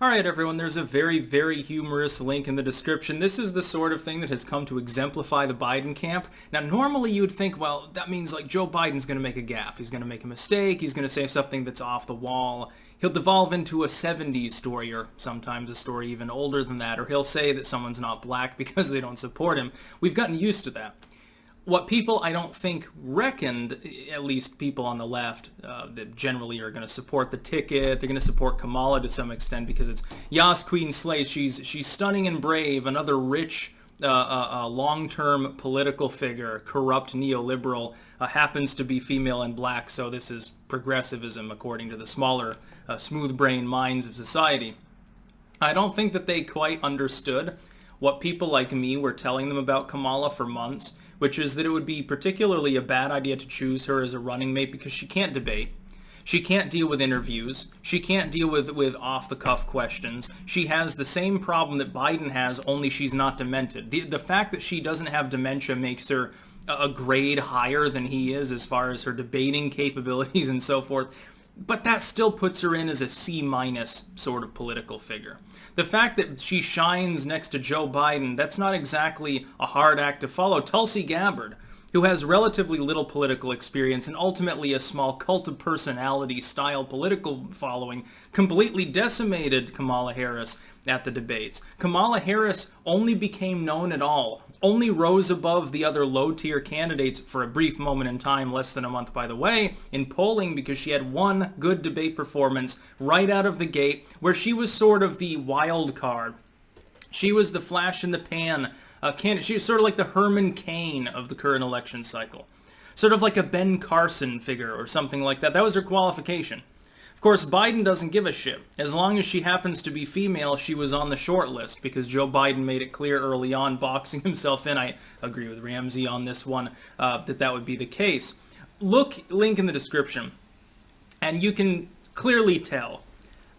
Alright everyone, there's a very, very humorous link in the description. This is the sort of thing that has come to exemplify the Biden camp. Now normally you would think, well, that means like Joe Biden's going to make a gaffe. He's going to make a mistake. He's going to say something that's off the wall. He'll devolve into a 70s story, or sometimes a story even older than that, or he'll say that someone's not black because they don't support him. We've gotten used to that. What people, I don't think, reckoned, at least people on the left, that generally are going to support the ticket, they're going to support Kamala to some extent because it's Yas Queen Slay. She's stunning and brave, another rich, long-term political figure, corrupt neoliberal, happens to be female and black, so this is progressivism according to the smaller, smooth-brained minds of society. I don't think that they quite understood what people like me were telling them about Kamala for months, which is that it would be particularly a bad idea to choose her as a running mate because she can't debate. She can't deal with interviews. She can't deal with off-the-cuff questions. She has the same problem that Biden has, only she's not demented. The fact that she doesn't have dementia makes her a grade higher than he is as far as her debating capabilities and so forth. But that still puts her in as a C- sort of political figure. The fact that she shines next to Joe Biden, that's not exactly a hard act to follow. Tulsi Gabbard, who has relatively little political experience and ultimately a small cult of personality style political following, completely decimated Kamala Harris at the debates. Kamala Harris only became known at all, only rose above the other low-tier candidates for a brief moment in time, less than a month by the way, in polling because she had one good debate performance right out of the gate where she was sort of the wild card. She was the flash in the pan candidate. She was sort of like the Herman Cain of the current election cycle. Sort of like a Ben Carson figure or something like that. That was her qualification. Of course, Biden doesn't give a shit. As long as she happens to be female, she was on the short list because Joe Biden made it clear early on, boxing himself in. I agree with Ramsey on this one, that would be the case. Look, link in the description, and you can clearly tell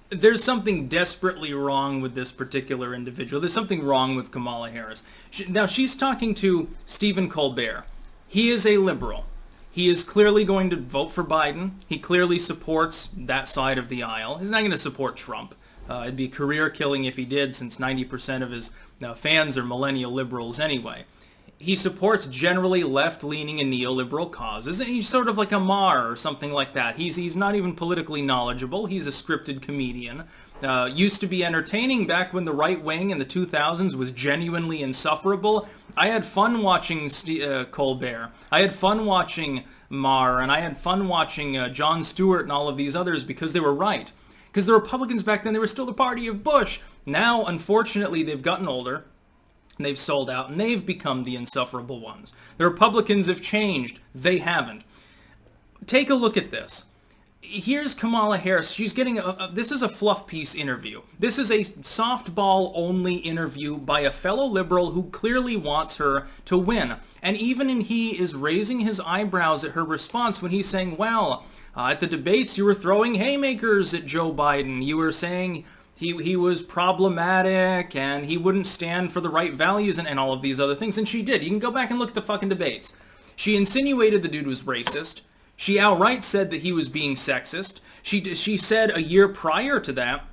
there's something desperately wrong with this particular individual. There's something wrong with Kamala Harris. Now, she's talking to Stephen Colbert. He is a liberal. He is clearly going to vote for Biden. He clearly supports that side of the aisle. He's not going to support Trump. It'd be career killing if he did, since 90% of his fans are millennial liberals anyway. He supports generally left-leaning and neoliberal causes, and he's sort of like a Mar or something like that. He's not even politically knowledgeable. He's a scripted comedian. Used to be entertaining back when the right wing in the 2000s was genuinely insufferable. I had fun watching Colbert. I had fun watching Maher, and I had fun watching Jon Stewart and all of these others because they were right. Because the Republicans back then, they were still the party of Bush. Now, unfortunately, they've gotten older. They've sold out, and they've become the insufferable ones. The Republicans have changed. They haven't. Take a look at this. Here's Kamala Harris. She's getting this is a fluff piece interview. This is a softball-only interview by a fellow liberal who clearly wants her to win. And even he is raising his eyebrows at her response when he's saying, well, at the debates you were throwing haymakers at Joe Biden. You were saying he was problematic and he wouldn't stand for the right values and all of these other things. And she did. You can go back and look at the fucking debates. She insinuated the dude was racist. She outright said that he was being sexist. She said a year prior to that,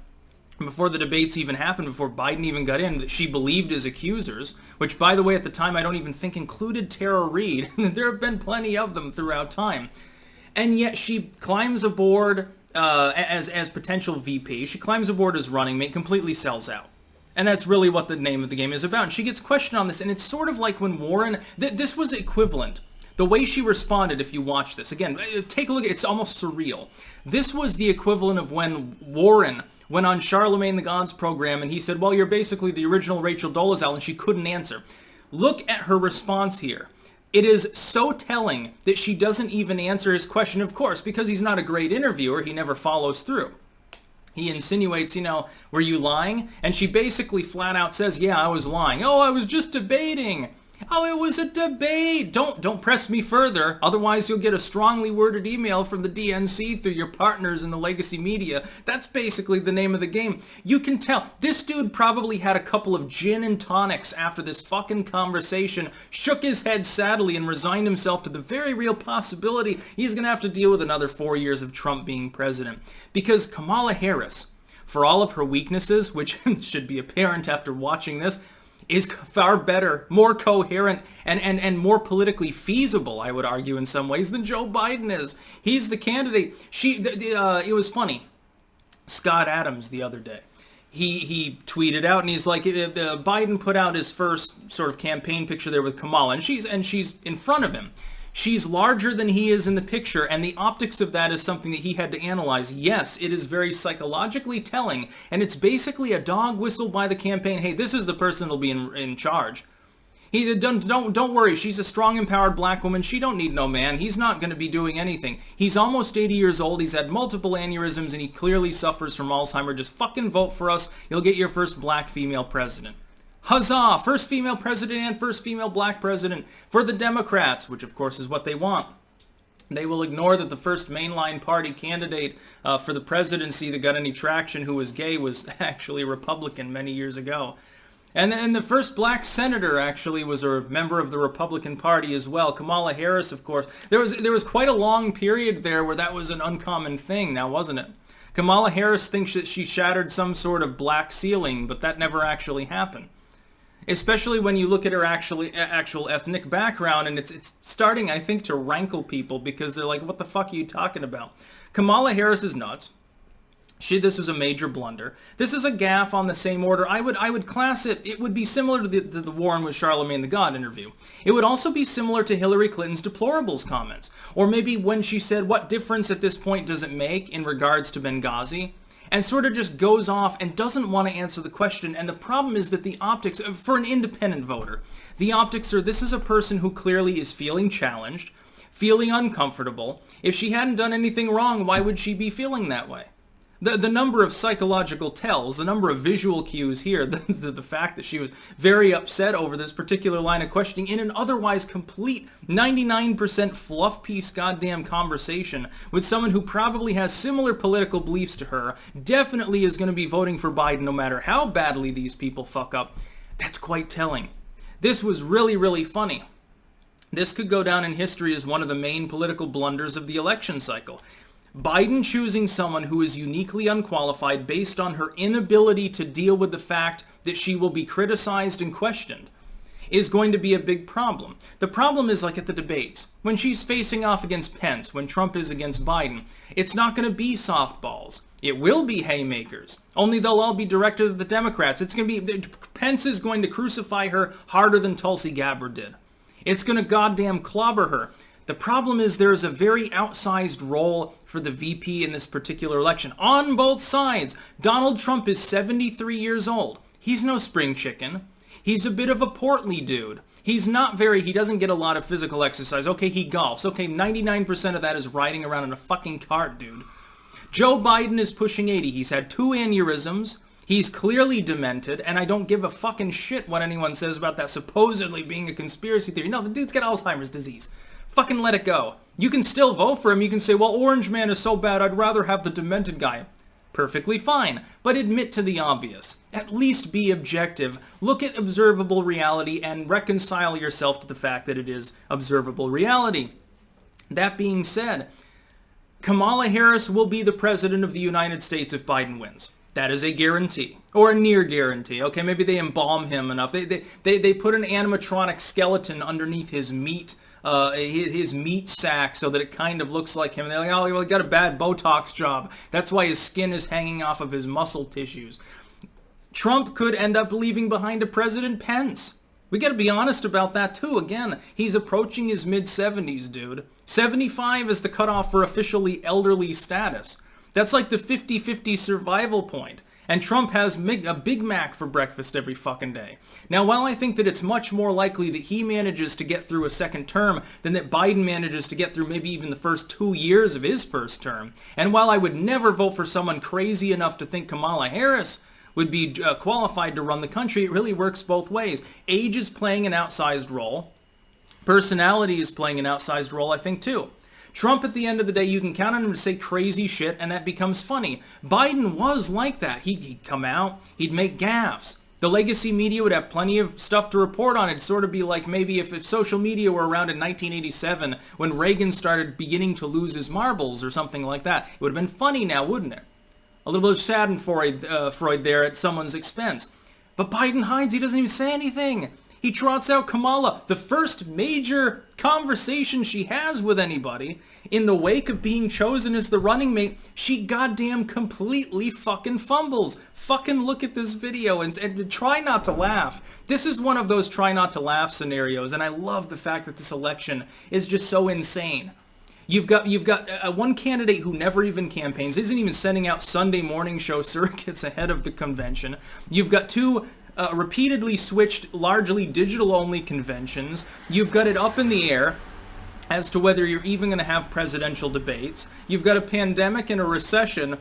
before the debates even happened, before Biden even got in, that she believed his accusers, which, by the way, at the time I don't even think included Tara Reade. There have been plenty of them throughout time. And yet she climbs aboard as potential VP. She climbs aboard as running mate, completely sells out. And that's really what the name of the game is about. And she gets questioned on this, and it's sort of like when Warren... This was equivalent. The way she responded, if you watch this, again, take a look, it's almost surreal. This was the equivalent of when Warren went on Charlemagne the God's program and he said, well, you're basically the original Rachel Dolezal, and she couldn't answer. Look at her response here. It is so telling that she doesn't even answer his question, of course, because he's not a great interviewer, he never follows through. He insinuates, were you lying? And she basically flat out says, yeah, I was lying. Oh, I was just debating. Oh, it was a debate. Don't press me further. Otherwise, you'll get a strongly worded email from the DNC through your partners in the legacy media. That's basically the name of the game. You can tell. This dude probably had a couple of gin and tonics after this fucking conversation, shook his head sadly, and resigned himself to the very real possibility he's going to have to deal with another 4 years of Trump being president. Because Kamala Harris, for all of her weaknesses, which should be apparent after watching this, is far better, more coherent, and more politically feasible, I would argue, in some ways, than Joe Biden is. He's the candidate. It was funny. Scott Adams the other day, he tweeted out, and he's like, Biden put out his first sort of campaign picture there with Kamala, and she's in front of him. She's larger than he is in the picture, and the optics of that is something that he had to analyze. Yes, it is very psychologically telling, and it's basically a dog whistle by the campaign. Hey, this is the person that'll be in charge. Don't worry, she's a strong, empowered black woman. She don't need no man. He's not going to be doing anything. He's almost 80 years old. He's had multiple aneurysms, and he clearly suffers from Alzheimer's. Just fucking vote for us. You'll get your first black female president. Huzzah! First female president and first female black president for the Democrats, which of course is what they want. They will ignore that the first mainline party candidate for the presidency that got any traction who was gay was actually a Republican many years ago. And then the first black senator actually was a member of the Republican Party as well. Kamalaharris, of course. There was quite a long period there where that was an uncommon thing, now wasn't it? Kamalaharris thinks that she shattered some sort of black ceiling, but that never actually happened. Especially when you look at her actual ethnic background, and it's starting, I think, to rankle people because they're like, what the fuck are you talking about? Kamala Harris is nuts. This was a major blunder. This is a gaffe on the same order. I would class it would be similar to the Warren with Charlemagne the God interview. It would also be similar to Hillary Clinton's deplorables comments. Or maybe when she said, what difference at this point does it make in regards to Benghazi? And sort of just goes off and doesn't want to answer the question. And the problem is that the optics, for an independent voter, the optics are, this is a person who clearly is feeling challenged, feeling uncomfortable. If she hadn't done anything wrong, why would she be feeling that way? The number of psychological tells, the number of visual cues here, the fact that she was very upset over this particular line of questioning in an otherwise complete 99% fluff piece goddamn conversation with someone who probably has similar political beliefs to her, definitely is going to be voting for Biden no matter how badly these people fuck up. That's quite telling. This was really, really funny. This could go down in history as one of the main political blunders of the election cycle. Biden choosing someone who is uniquely unqualified based on her inability to deal with the fact that she will be criticized and questioned is going to be a big problem. The problem is like at the debates. When she's facing off against Pence, when Trump is against Biden, it's not going to be softballs. It will be haymakers. Only they'll all be directed at the Democrats. It's going to be, Pence is going to crucify her harder than Tulsi Gabbard did. It's going to goddamn clobber her. The problem is there is a very outsized role for the VP in this particular election on both sides. Donald Trump is 73 years old. He's no spring chicken. He's a bit of a portly dude. He doesn't get a lot of physical exercise. Okay, he golfs. Okay, 99% of that is riding around in a fucking cart, dude. Joe Biden is pushing 80. He's had 2 aneurysms. He's clearly demented, and I don't give a fucking shit what anyone says about that supposedly being a conspiracy theory. No, the dude's got Alzheimer's disease. Fucking let it go. You can still vote for him. You can say, well, Orange Man is so bad, I'd rather have the demented guy. Perfectly fine. But admit to the obvious. At least be objective. Look at observable reality and reconcile yourself to the fact that it is observable reality. That being said, Kamala Harris will be the president of the United States if Biden wins. That is a guarantee, or a near guarantee. Okay, maybe they embalm him enough. They put an animatronic skeleton underneath his meat sack so that it kind of looks like him. And they're like, oh, well, he got a bad Botox job. That's why his skin is hanging off of his muscle tissues. Trump could end up leaving behind a President Pence. We got to be honest about that too. Again, he's approaching his mid-70s, dude. 75 is the cutoff for officially elderly status. That's like the 50-50 survival point. And Trump has a Big Mac for breakfast every fucking day. Now, while I think that it's much more likely that he manages to get through a second term than that Biden manages to get through maybe even the first 2 years of his first term, and while I would never vote for someone crazy enough to think Kamala Harris would be qualified to run the country, it really works both ways. Age is playing an outsized role. Personality is playing an outsized role, I think, too. Trump, at the end of the day, you can count on him to say crazy shit, and that becomes funny. Biden was like that. He'd come out, he'd make gaffes. The legacy media would have plenty of stuff to report on. It'd sort of be like maybe if social media were around in 1987 when Reagan started beginning to lose his marbles or something like that. It would have been funny now, wouldn't it? A little bit of Schadenfreude there at someone's expense. But Biden hides. He doesn't even say anything. He trots out Kamala, the first major conversation she has with anybody in the wake of being chosen as the running mate. She goddamn completely fucking fumbles. Fucking look at this video and try not to laugh. This is one of those try not to laugh scenarios, and I love the fact that this election is just so insane. You've got one candidate who never even campaigns, isn't even sending out Sunday morning show circuits ahead of the convention. You've got two repeatedly switched, largely digital-only conventions. You've got it up in the air as to whether you're even going to have presidential debates. You've got a pandemic and a recession.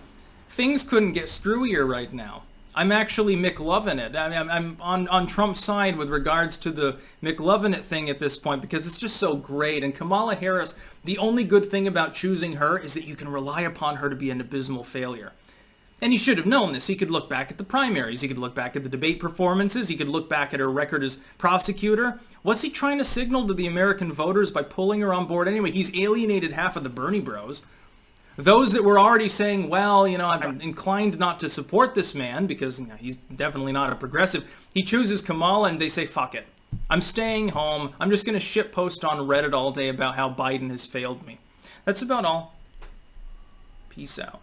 Things couldn't get screwier right now. I'm actually McLovin' it. I'm on Trump's side with regards to the McLovin' it thing at this point because it's just so great. And Kamala Harris, the only good thing about choosing her is that you can rely upon her to be an abysmal failure. And he should have known this. He could look back at the primaries. He could look back at the debate performances. He could look back at her record as prosecutor. What's he trying to signal to the American voters by pulling her on board anyway? He's alienated half of the Bernie bros. Those that were already saying, well, you know, I'm inclined not to support this man because he's definitely not a progressive. He chooses Kamala and they say, fuck it. I'm staying home. I'm just going to shitpost on Reddit all day about how Biden has failed me. That's about all. Peace out.